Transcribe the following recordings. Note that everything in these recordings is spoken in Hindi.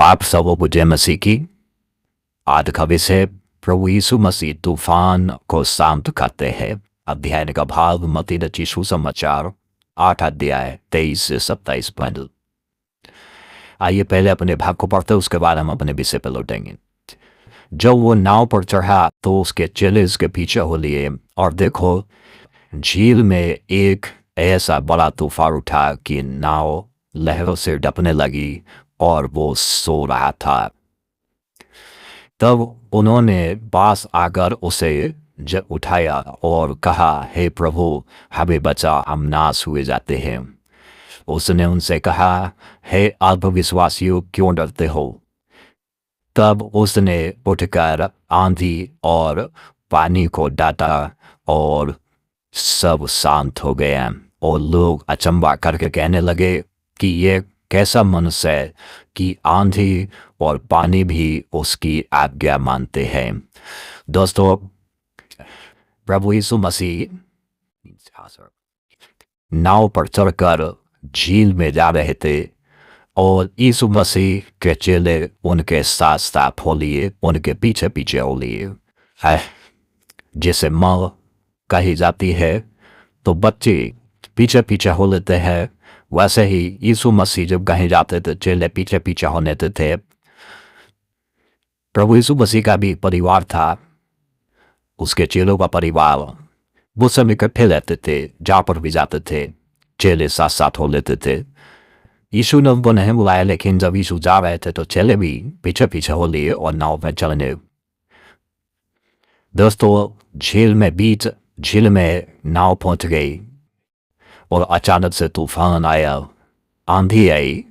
आप सबों को जय मसीह की। आज का विषय प्रभु यीशु मसीह तूफान को शांत करते हैं। अध्ययन का भाग मत्ती रचित सुसमाचार 8 अध्याय 23 से 27 पद। आइए पहले अपने भाग को पढ़ते, उसके बाद हम अपने विषय पर लौटेंगे। जब वो नाव पर चढ़ा तो उसके चेले उसके पीछे हो लिए, और देखो झील में एक ऐसा बड़ा तूफान उठा कि नाव लहरों से डपने लगी और वो सो रहा था। तब उन्होंने पास आकर उसे उठाया और कहा, हे प्रभु, हमें बचा, हम नाश हुए जाते हैं। उसने उनसे कहा, हे अल्पविश्वासियों, क्यों डरते हो? तब उसने उठकर आंधी और पानी को डांटा और सब शांत हो गया, और लोग अचंभा करके कहने लगे कि ये कैसा मनुष्य है कि आंधी और पानी भी उसकी आज्ञा मानते हैं। दोस्तों, प्रभु यीशु मसीह नाव पर चढ़कर झील में जा रहे थे, और यीशु मसीह के चेले उनके साथ साथ हो लिए, उनके पीछे पीछे हो लिए। जैसे माँ कही जाती है तो बच्चे पीछे पीछे हो लेते हैं, वैसे ही यीशु मसीह जब कहीं जाते थे चेले पीछे पीछे होने थे। प्रभु यीशु मसीह का भी परिवार था, उसके चेलों का परिवार। वो सब इकट्ठे रहते थे, जहाँ पर भी जाते थे चेले साथ साथ हो लेते थे। यीशु ने उनको नहीं बुलाया, लेकिन जब यीशु जा रहे थे तो चेले भी पीछे पीछे हो लिए और नाव में चलने। दोस्तों, झील में नाव पहुंच गई और अचानक से तूफान आया, आंधी आई,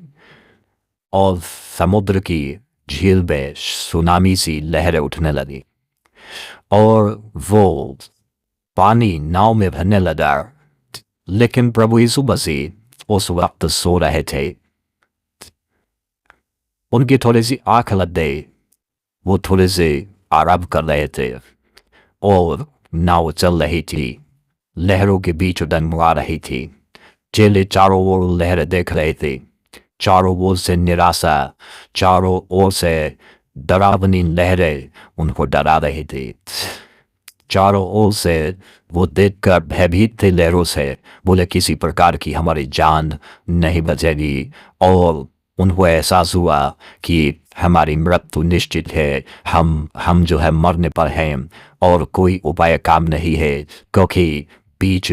और समुद्र की झील में सुनामी सी लहरें उठने लगी, और वो पानी नाव में भरने लगा। लेकिन प्रभु यीशु मसीह उस वक्त सो रहे थे। उनकी थोड़ी सी आंख लग गई, वो थोड़े से आराम कर रहे थे, और नाव चल रही थी, लहरों के बीच डगमगा रही थी। चेले चारों ओर लहरें देख रहे थे, चारों ओर से निराशा, चारों ओर से डरावनी लहरें उनको डरा रही थी। चारों ओर से वो देखकर भयभीत थे लहरों से, बोले किसी प्रकार की हमारी जान नहीं बचेगी, और उनको एहसास हुआ कि हमारी मृत्यु निश्चित है, हम जो है मरने पर हैं, और कोई उपाय काम नहीं है, क्योंकि बीच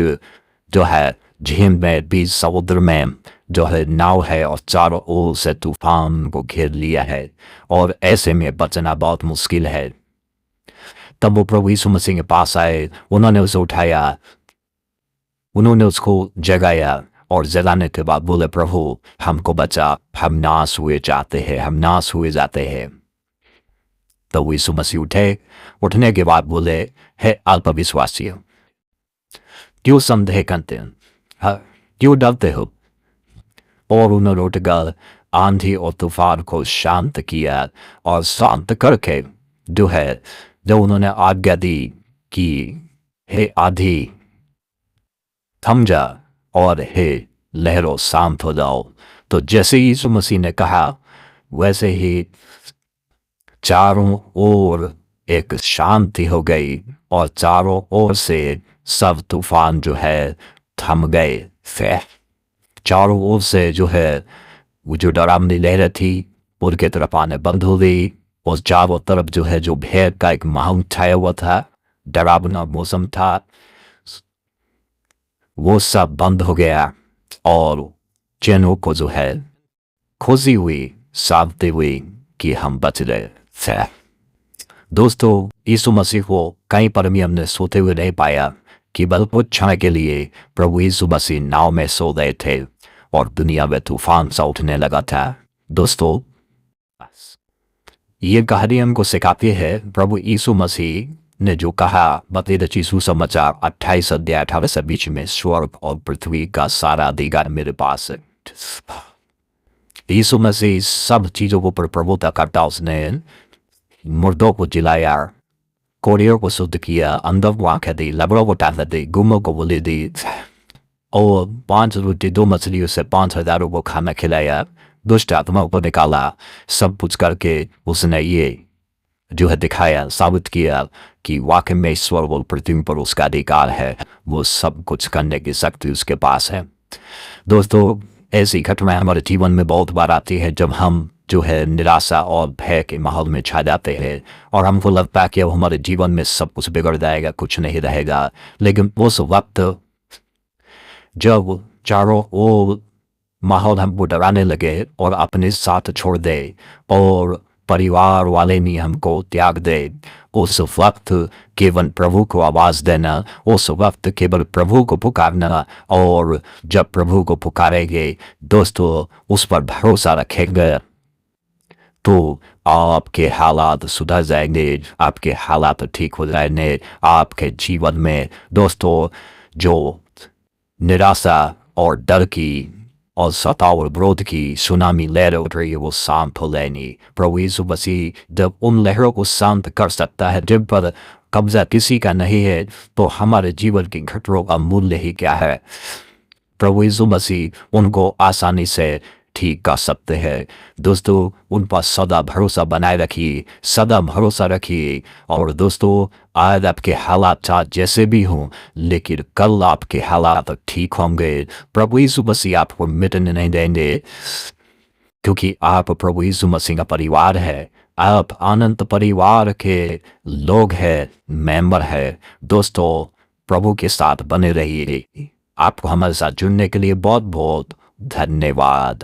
जो है झील में, बीच समुद्र में जो है नाव है, और चारों ओर से तूफान को घेर लिया है, और ऐसे में बचना बहुत मुश्किल है। तब वो प्रभु यीशु मसीह के पास आए, उन्होंने उसे उठाया, उन्होंने उसको जगाया, और जगाने के बाद बोले, प्रभु हमको बचा, हम नाश हुए जाते हैं, हम नाश हुए जाते हैं। तो यीशु मसीह उठे, उठने के बाद बोले, हे अल्पविश्वासियों, क्यों संदेह करते हैं, क्यों डरते हो? और उन्होंने उठकर आंधी और तूफान को शांत किया, और शांत करके जो उन्होंने आज्ञा दी कि हे आंधी थम जा, और हे लहरों शांत हो जाओ। तो जैसे यीशु मसीह ने कहा, वैसे ही चारों ओर एक शांति हो गई, और चारों ओर से सब तूफान जो है थम गए। फिर चारों ओर से जो है वो जो डरावनी लहरें थी उनके तरफ आने बंद हो गई, और चारों तरफ जो है जो भय का एक माहौल छाया हुआ था, डरावना मौसम था, वो सब बंद हो गया, और चैनों को जो है खुशी हुई, शांति हुई कि हम बच गए। दोस्तों, यीशु मसीह को कहीं पर भी हमने सोते हुए नहीं पाया, केवल कुछ क्षण के लिए प्रभु यीशु मसीह नाव में सो रहे थे, और दुनिया में तूफान सा उठने लगा था। दोस्तों, ये कहानी हमको सिखाती है प्रभु यीशु मसीह ने जो कहा, मत्ती रचित सुसमाचार 28 अध्याय 18 से 20 में, स्वर्ग और पृथ्वी का सारा अधिकार मेरे पास है। यीशु मसीह सब चीजों के ऊपर प्रभुता करता। उसने मुर्दों को जिलाया, कोड़ियों को शुद्ध किया, अंधों को आंखें दी, लबड़ों को ताकत दी, गुमों को बोली दी, और 5 रोटी 2 मछलियों से 5,000 को खाना खिलाया। दुष्ट आत्माओं को निकाला। सब कुछ करके उसने ये जो है दिखाया, साबित किया कि वाकई में ईश्वर वो पृथ्वी पर उसका अधिकार है, वो सब कुछ करने की शक्ति उसके पास है। दोस्तों, ऐसी घटनाएं हमारे जीवन में बहुत बार आती है जब हम जो है निराशा और भय के माहौल में छा जाते हैं और हमको लगता है कि अब हमारे जीवन में सब कुछ बिगड़ जाएगा, कुछ नहीं रहेगा। लेकिन उस वक्त जब चारों ओर माहौल हमको डराने लगे और अपने साथ छोड़ दे और परिवार वाले भी हमको त्याग दे, उस वक्त केवल प्रभु को आवाज़ देना, उस वक्त केवल प्रभु को पुकारना, और जब प्रभु को पुकारेंगे दोस्तों, उस पर भरोसा रखेंगे तो आपके हालात सुधर जाएंगे, आपके हालात ठीक हो जाएंगे। आपके जीवन में दोस्तों जो निराशा और डर की और सताव और विरोध की सुनामी लहरें उठ रही है वो शांत हो जाएंगी। प्रभु यीशु मसीह जब उन लहरों को शांत कर सकता है जिन पर कब्जा किसी का नहीं है, तो हमारे जीवन की घटनाओं का मूल्य ही क्या है। प्रभु यीशु मसीह उनको आसानी से ठीक कर सकते हैं। दोस्तों, उन पर सदा भरोसा बनाए रखिए, सदा भरोसा रखिए। और दोस्तों, आज आपके हालात चाहे जैसे भी हों, लेकिन कल आपके हालात ठीक होंगे। प्रभु यीशु मसीह आपको मिटने नहीं देंगे, क्योंकि आप प्रभु यीशु मसीह का परिवार है। आप अनंत परिवार के लोग हैं, मेंबर है। दोस्तों, प्रभु के साथ बने रहिए। आपको हमारे साथ जुड़ने के लिए बहुत बहुत धन्यवाद।